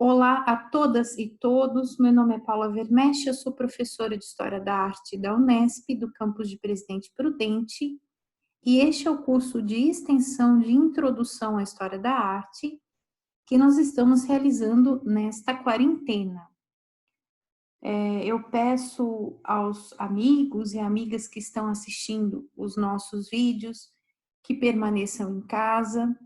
Olá a todas e todos, meu nome é Paula Vermeste, eu sou professora de História da Arte da Unesp, do campus de Presidente Prudente, e este é o curso de extensão de Introdução à História da Arte que nós estamos realizando nesta quarentena. Eu peço aos amigos e amigas que estão assistindo os nossos vídeos que permaneçam em casa.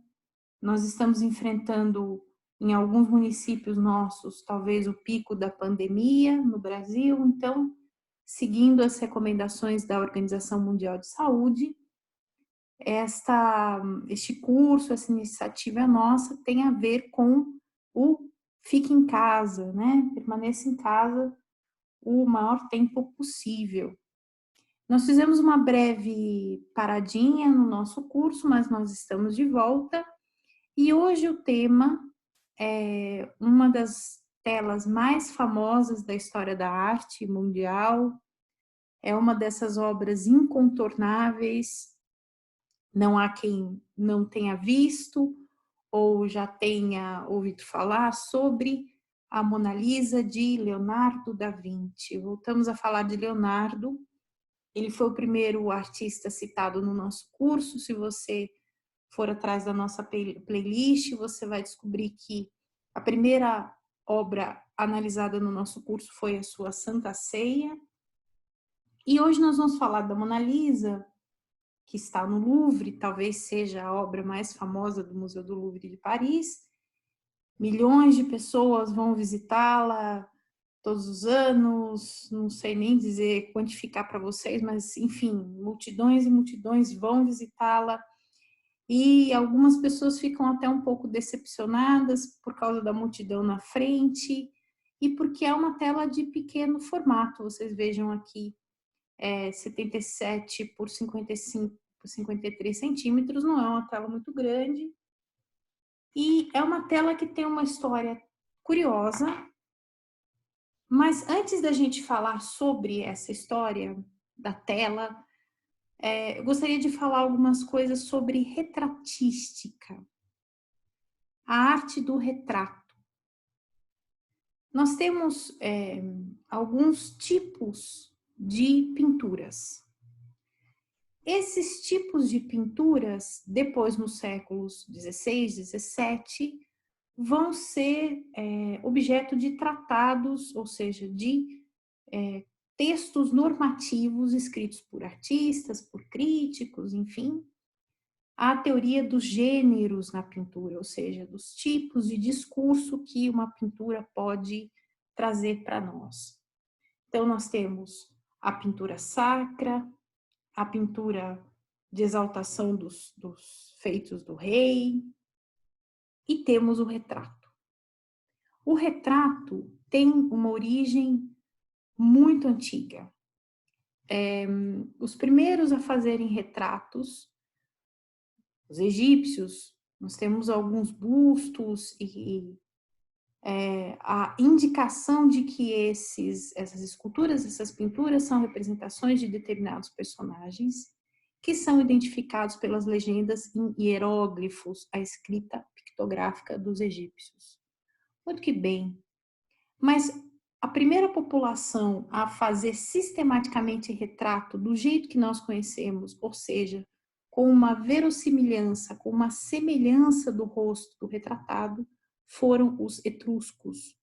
Nós estamos enfrentando em alguns municípios nossos, talvez o pico da pandemia no Brasil, então, seguindo as recomendações da Organização Mundial de Saúde, este curso, essa iniciativa nossa tem a ver com o fique em casa, né? Permaneça em casa o maior tempo possível. Nós fizemos uma breve paradinha no nosso curso, mas nós estamos de volta e hoje o tema é uma das telas mais famosas da história da arte mundial, é uma dessas obras incontornáveis, não há quem não tenha visto ou já tenha ouvido falar sobre a Mona Lisa de Leonardo da Vinci. Voltamos a falar de Leonardo, ele foi o primeiro artista citado no nosso curso. Se você for atrás da nossa playlist, você vai descobrir que a primeira obra analisada no nosso curso foi a sua Santa Ceia. E hoje nós vamos falar da Mona Lisa, que está no Louvre, talvez seja a obra mais famosa do Museu do Louvre de Paris. Milhões de pessoas vão visitá-la todos os anos, não sei nem dizer, quantificar para vocês, mas enfim, multidões e multidões vão visitá-la. E algumas pessoas ficam até um pouco decepcionadas por causa da multidão na frente e porque é uma tela de pequeno formato. Vocês vejam aqui, 77 por 55 por 53 centímetros, não é uma tela muito grande. E é uma tela que tem uma história curiosa, mas antes da gente falar sobre essa história da tela, eu gostaria de falar algumas coisas sobre retratística. A arte do retrato. Nós temos alguns tipos de pinturas. Esses tipos de pinturas, depois nos séculos 16, 17, vão ser objeto de tratados, ou seja, de textos normativos escritos por artistas, por críticos, enfim, a teoria dos gêneros na pintura, ou seja, dos tipos de discurso que uma pintura pode trazer para nós. Então, nós temos a pintura sacra, a pintura de exaltação dos feitos do rei, e temos o retrato. O retrato tem uma origem muito antiga. Os primeiros a fazerem retratos, os egípcios, nós temos alguns bustos e a indicação de que essas esculturas, essas pinturas são representações de determinados personagens que são identificados pelas legendas em hieróglifos, a escrita pictográfica dos egípcios. Muito que bem, mas a primeira população a fazer sistematicamente retrato do jeito que nós conhecemos, ou seja, com uma verossimilhança, com uma semelhança do rosto do retratado, foram os etruscos.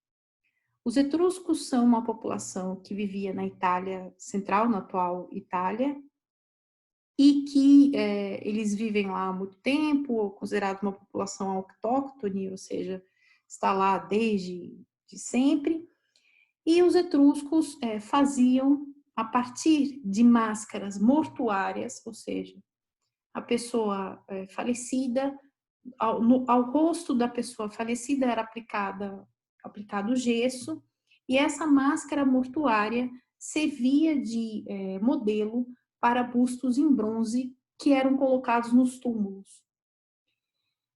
Os etruscos são uma população que vivia na Itália Central, na atual Itália, e que eles vivem lá há muito tempo, considerado uma população autóctone, ou seja, está lá desde sempre. E os etruscos faziam, a partir de máscaras mortuárias, ou seja, a pessoa falecida, ao rosto da pessoa falecida era aplicado gesso, e essa máscara mortuária servia de modelo para bustos em bronze que eram colocados nos túmulos.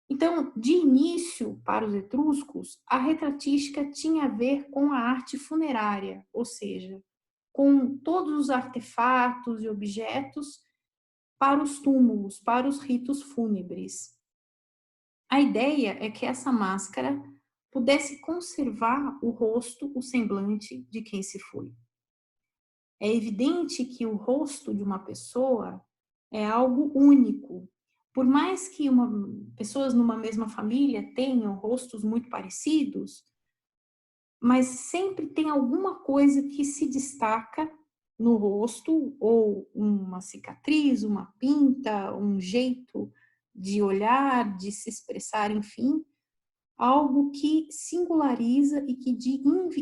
Então, de início, para os etruscos, a retratística tinha a ver com a arte funerária, ou seja, com todos os artefatos e objetos para os túmulos, para os ritos fúnebres. A ideia é que essa máscara pudesse conservar o rosto, o semblante de quem se foi. É evidente que o rosto de uma pessoa é algo único. Por mais que pessoas numa mesma família tenham rostos muito parecidos, mas sempre tem alguma coisa que se destaca no rosto, ou uma cicatriz, uma pinta, um jeito de olhar, de se expressar, enfim, algo que singulariza e que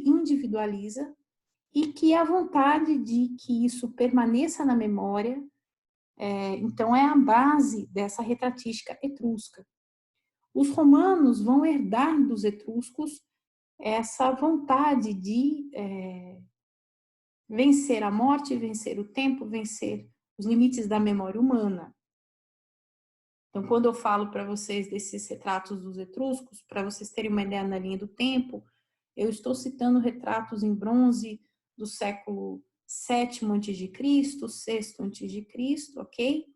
individualiza e que a vontade de que isso permaneça na memória, então é a base dessa retratística etrusca. Os romanos vão herdar dos etruscos essa vontade de vencer a morte, vencer o tempo, vencer os limites da memória humana. Então, quando eu falo para vocês desses retratos dos etruscos, para vocês terem uma ideia na linha do tempo, eu estou citando retratos em bronze do século VII a.C., VI a.C., ok?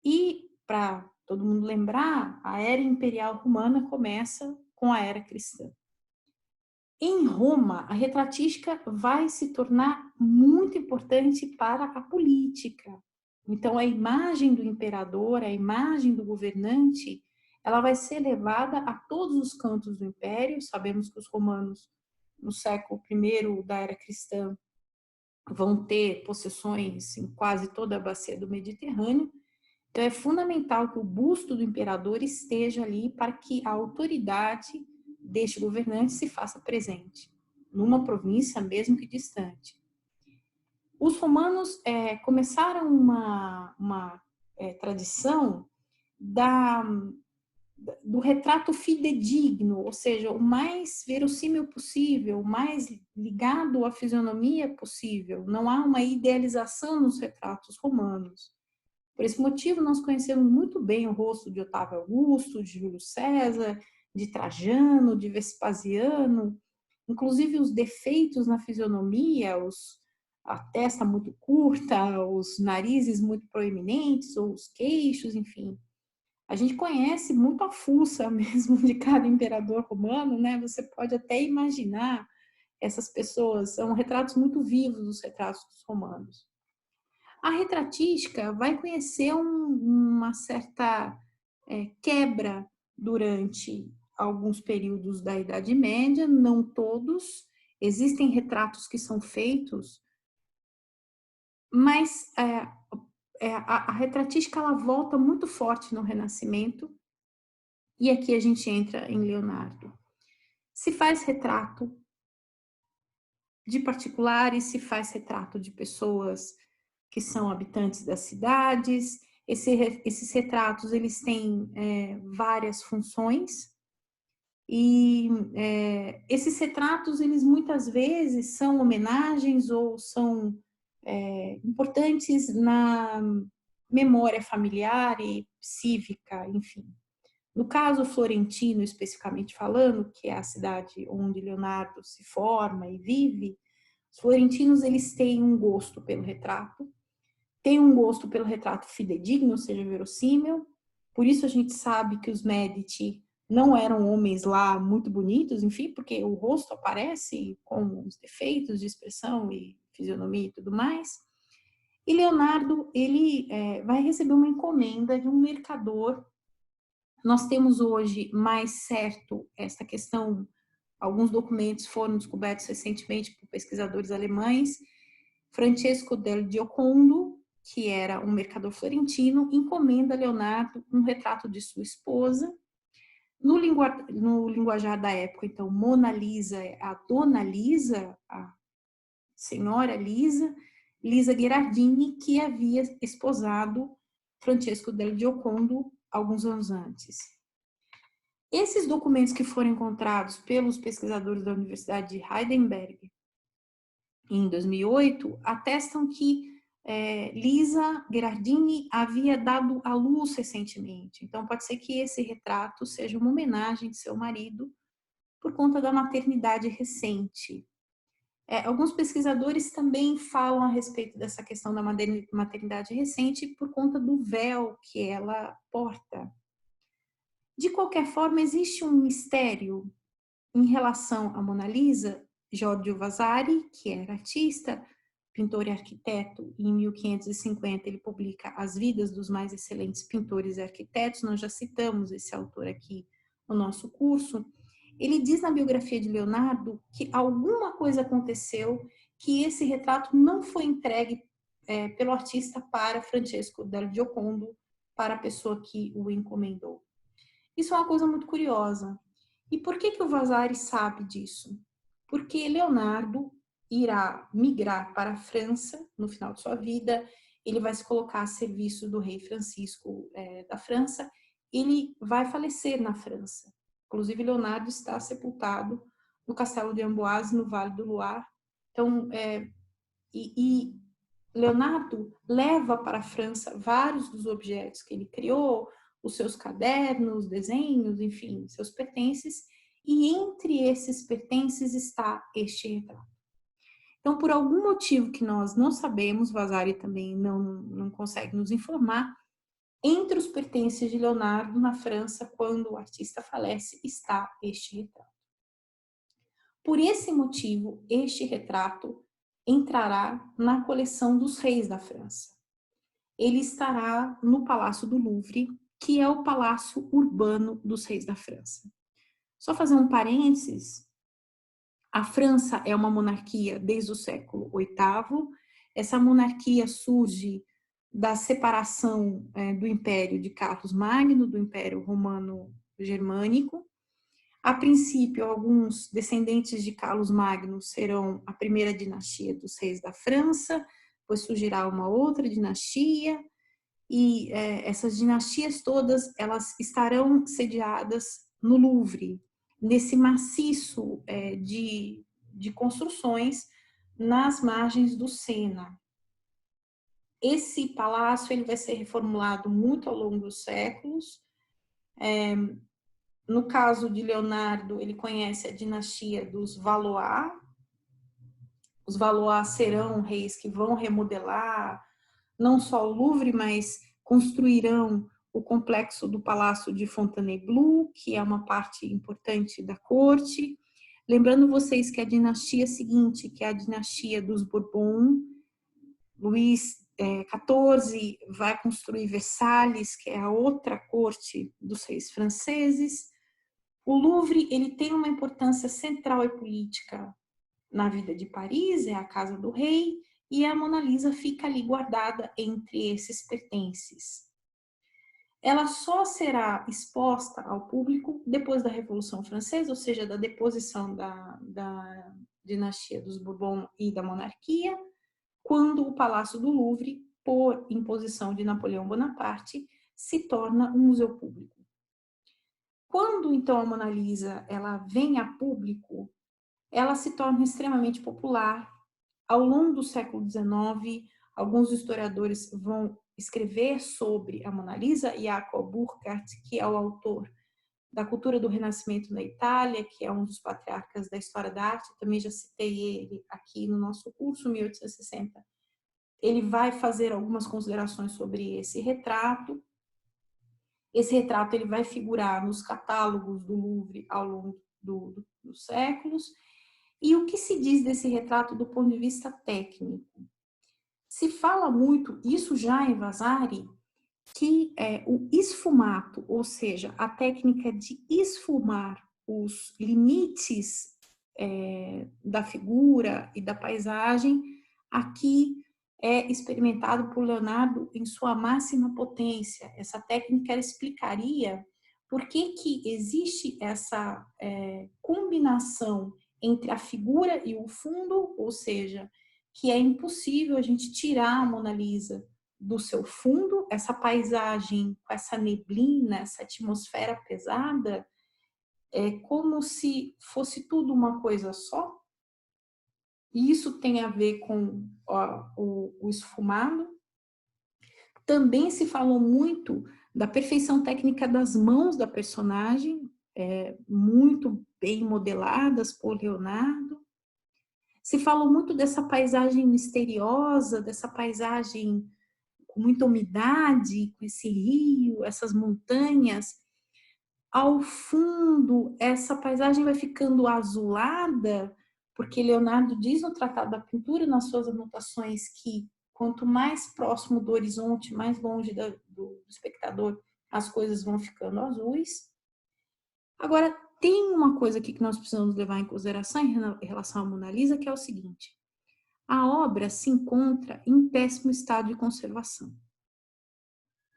E, para todo mundo lembrar, a era imperial romana começa com a era cristã. Em Roma, a retratística vai se tornar muito importante para a política. Então, a imagem do imperador, a imagem do governante, ela vai ser levada a todos os cantos do império. Sabemos que os romanos, no século I da era cristã, vão ter possessões em quase toda a bacia do Mediterrâneo. Então, é fundamental que o busto do imperador esteja ali para que a autoridade deste governante se faça presente, numa província mesmo que distante. Os romanos começaram uma tradição do retrato fidedigno, ou seja, o mais verossímil possível, o mais ligado à fisionomia possível. Não há uma idealização nos retratos romanos. Por esse motivo, nós conhecemos muito bem o rosto de Otávio Augusto, de Júlio César, de Trajano, de Vespasiano, inclusive os defeitos na fisionomia, a testa muito curta, os narizes muito proeminentes, ou os queixos, enfim. A gente conhece muito a fuça mesmo de cada imperador romano, né? Você pode até imaginar essas pessoas, são retratos muito vivos os retratos dos romanos. A retratística vai conhecer uma certa quebra durante alguns períodos da Idade Média, não todos. Existem retratos que são feitos, mas a retratística ela volta muito forte no Renascimento, e aqui a gente entra em Leonardo. Se faz retrato de particulares, se faz retrato de pessoas que são habitantes das cidades. Esses retratos, eles têm várias funções, e esses retratos, eles muitas vezes são homenagens ou são importantes na memória familiar e cívica, enfim. No caso florentino, especificamente falando, que é a cidade onde Leonardo se forma e vive, os florentinos, eles têm um gosto pelo retrato, tem um gosto pelo retrato fidedigno, ou seja, verossímil. Por isso a gente sabe que os Médici não eram homens lá muito bonitos, enfim, porque o rosto aparece com os defeitos de expressão e fisionomia e tudo mais. E Leonardo, ele vai receber uma encomenda de um mercador. Nós temos hoje mais certo esta questão, alguns documentos foram descobertos recentemente por pesquisadores alemães. Francesco del Giocondo, que era um mercador florentino, encomenda a Leonardo um retrato de sua esposa. No linguajar da época, então, Mona Lisa é a Dona Lisa, a senhora Lisa, Lisa Gherardini, que havia esposado Francesco del Giocondo alguns anos antes. Esses documentos que foram encontrados pelos pesquisadores da Universidade de Heidelberg em 2008 atestam que Lisa Gherardini havia dado à luz recentemente. Então, pode ser que esse retrato seja uma homenagem de seu marido por conta da maternidade recente. Alguns pesquisadores também falam a respeito dessa questão da maternidade recente por conta do véu que ela porta. De qualquer forma, existe um mistério em relação à Mona Lisa, Giorgio Vasari, que era artista, pintor e arquiteto, e em 1550 ele publica As Vidas dos Mais Excelentes Pintores e Arquitetos, nós já citamos esse autor aqui no nosso curso. Ele diz na biografia de Leonardo que alguma coisa aconteceu que esse retrato não foi entregue pelo artista para Francesco del Giocondo, para a pessoa que o encomendou. Isso é uma coisa muito curiosa. E por que o Vasari sabe disso? Porque Leonardo irá migrar para a França no final de sua vida, ele vai se colocar a serviço do rei Francisco da França, ele vai falecer na França. Inclusive, Leonardo está sepultado no castelo de Amboise, no Vale do Loire. Então, Leonardo leva para a França vários dos objetos que ele criou, os seus cadernos, desenhos, enfim, seus pertences, e entre esses pertences está este retrato. Então, por algum motivo que nós não sabemos, Vasari também não consegue nos informar, entre os pertences de Leonardo na França, quando o artista falece, está este retrato. Por esse motivo, este retrato entrará na coleção dos reis da França. Ele estará no Palácio do Louvre, que é o palácio urbano dos reis da França. Só fazer um parênteses, a França é uma monarquia desde o século VIII. Essa monarquia surge da separação do Império de Carlos Magno, do Império Romano Germânico. A princípio, alguns descendentes de Carlos Magno serão a primeira dinastia dos reis da França, depois surgirá uma outra dinastia, e essas dinastias todas, elas estarão sediadas no Louvre, nesse maciço de construções nas margens do Sena. Esse palácio ele vai ser reformulado muito ao longo dos séculos. No caso de Leonardo, ele conhece a dinastia dos Valois. Os Valois serão reis que vão remodelar não só o Louvre, mas construirão o complexo do Palácio de Fontainebleau, que é uma parte importante da corte. Lembrando vocês que a dinastia seguinte, que é a dinastia dos Bourbon, Luís XIV vai construir Versalhes, que é a outra corte dos reis franceses. O Louvre ele tem uma importância central e política na vida de Paris, é a casa do rei, e a Mona Lisa fica ali guardada entre esses pertences. Ela só será exposta ao público depois da Revolução Francesa, ou seja, da deposição da dinastia dos Bourbon e da monarquia, quando o Palácio do Louvre, por imposição de Napoleão Bonaparte, se torna um museu público. Quando, então, a Mona Lisa ela vem a público, ela se torna extremamente popular. Ao longo do século XIX, alguns historiadores vão escrever sobre a Mona Lisa. Jacob Burckhardt, que é o autor da Cultura do Renascimento na Itália, que é um dos patriarcas da história da arte, também já citei ele aqui no nosso curso, 1860. Ele vai fazer algumas considerações sobre esse retrato. Esse retrato ele vai figurar nos catálogos do Louvre ao longo dos séculos. E o que se diz desse retrato do ponto de vista técnico? Se fala muito, isso já em Vasari, que o esfumato, ou seja, a técnica de esfumar os limites da figura e da paisagem, aqui é experimentado por Leonardo em sua máxima potência. Essa técnica ela explicaria por que existe essa combinação entre a figura e o fundo, ou seja, que é impossível a gente tirar a Mona Lisa do seu fundo, essa paisagem com essa neblina, essa atmosfera pesada, é como se fosse tudo uma coisa só. E isso tem a ver com o esfumado. Também se falou muito da perfeição técnica das mãos da personagem, muito bem modeladas por Leonardo. Se falou muito dessa paisagem misteriosa, dessa paisagem com muita umidade, com esse rio, essas montanhas. ao fundo, essa paisagem vai ficando azulada, porque Leonardo diz no Tratado da Pintura, nas suas anotações, que quanto mais próximo do horizonte, mais longe do espectador, as coisas vão ficando azuis. Agora, tem uma coisa aqui que nós precisamos levar em consideração em relação à Mona Lisa, que é o seguinte: a obra se encontra em péssimo estado de conservação.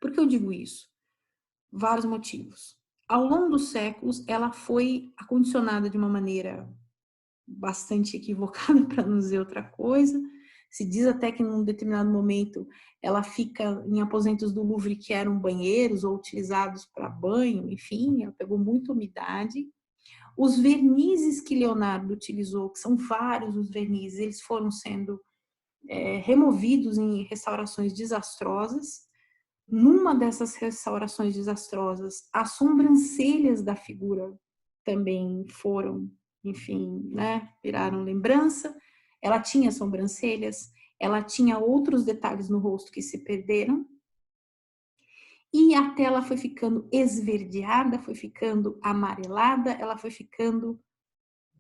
Por que eu digo isso? Vários motivos. Ao longo dos séculos, ela foi acondicionada de uma maneira bastante equivocada, para não dizer outra coisa. Se diz até que num determinado momento ela fica em aposentos do Louvre que eram banheiros ou utilizados para banho, enfim, ela pegou muita umidade. Os vernizes que Leonardo utilizou, que são vários os vernizes, eles foram sendo removidos em restaurações desastrosas. Numa dessas restaurações desastrosas, as sobrancelhas da figura também foram, enfim, né, viraram lembrança. Ela tinha sobrancelhas, ela tinha outros detalhes no rosto que se perderam. E a tela foi ficando esverdeada, foi ficando amarelada, ela foi ficando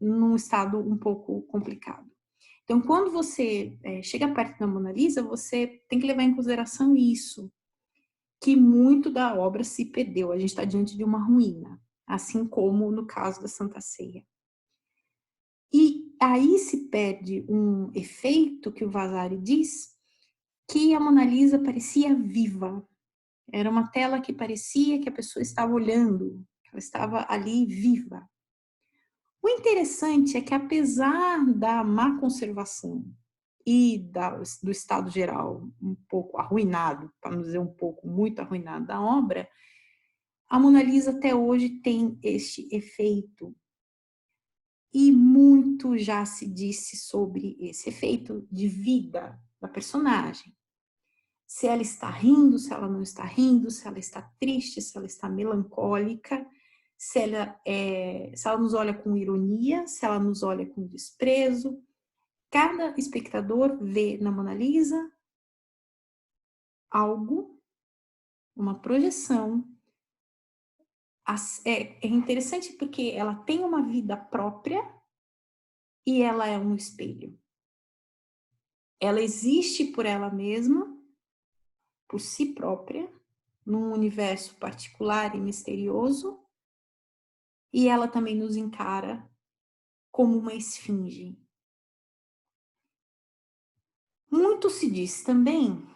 num estado um pouco complicado. Então, quando você chega perto da Mona Lisa, você tem que levar em consideração isso, que muito da obra se perdeu. A gente está diante de uma ruína, assim como no caso da Santa Ceia. E aí se perde um efeito que o Vasari diz, que a Mona Lisa parecia viva. Era uma tela que parecia que a pessoa estava olhando, que ela estava ali viva. O interessante é que, apesar da má conservação e do estado geral um pouco arruinado, para não dizer um pouco, muito arruinado da obra, a Mona Lisa até hoje tem este efeito. E muito já se disse sobre esse efeito de vida da personagem. Se ela está rindo, se ela não está rindo, se ela está triste, se ela está melancólica, se ela nos olha com ironia, se ela nos olha com desprezo. Cada espectador vê na Mona Lisa algo, uma projeção. É interessante porque ela tem uma vida própria e ela é um espelho. Ela existe por ela mesma, por si própria, num universo particular e misterioso, e ela também nos encara como uma esfinge. Muito se diz também,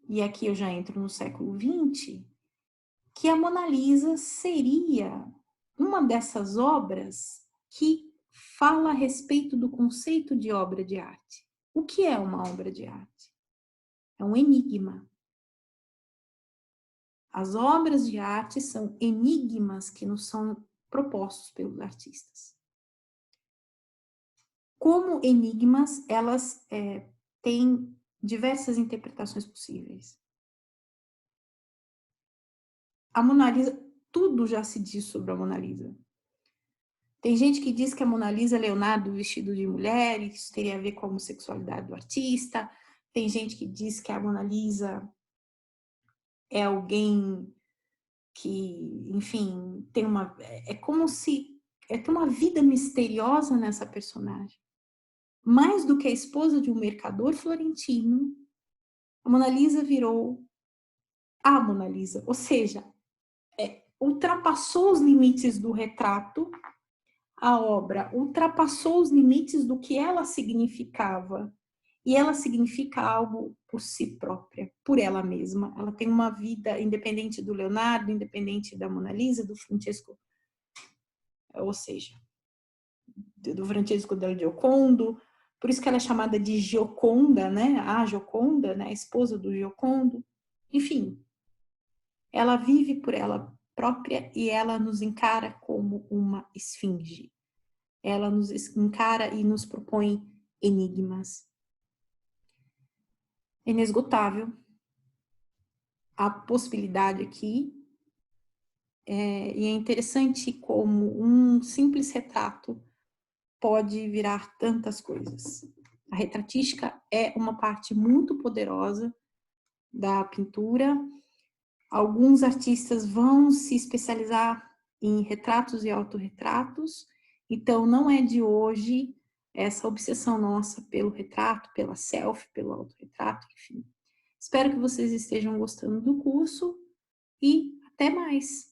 e aqui eu já entro no século XX, que a Mona Lisa seria uma dessas obras que fala a respeito do conceito de obra de arte. O que é uma obra de arte? É um enigma. As obras de arte são enigmas que nos são propostos pelos artistas. Como enigmas, elas têm diversas interpretações possíveis. A Mona Lisa, tudo já se diz sobre a Mona Lisa. Tem gente que diz que a Mona Lisa é Leonardo vestido de mulher, e isso teria a ver com a homossexualidade do artista. Tem gente que diz que a Mona Lisa é alguém que, enfim, tem uma... É como se... tem uma vida misteriosa nessa personagem. Mais do que a esposa de um mercador florentino, a Mona Lisa virou a Mona Lisa. Ou seja, ultrapassou os limites do retrato, a obra ultrapassou os limites do que ela significava. E ela significa algo por si própria, por ela mesma. Ela tem uma vida independente do Leonardo, independente da Mona Lisa, do Francesco, ou seja, do Francesco del Giocondo. Por isso que ela é chamada de Gioconda, né? A Gioconda, né? A esposa do Giocondo. Enfim, ela vive por ela própria e ela nos encara como uma esfinge. Ela nos encara e nos propõe enigmas. É inesgotável a possibilidade aqui, e é interessante como um simples retrato pode virar tantas coisas. A retratística é uma parte muito poderosa da pintura. Alguns artistas vão se especializar em retratos e autorretratos. Então, não é de hoje essa obsessão nossa pelo retrato, pela selfie, pelo autorretrato, enfim. Espero que vocês estejam gostando do curso e até mais!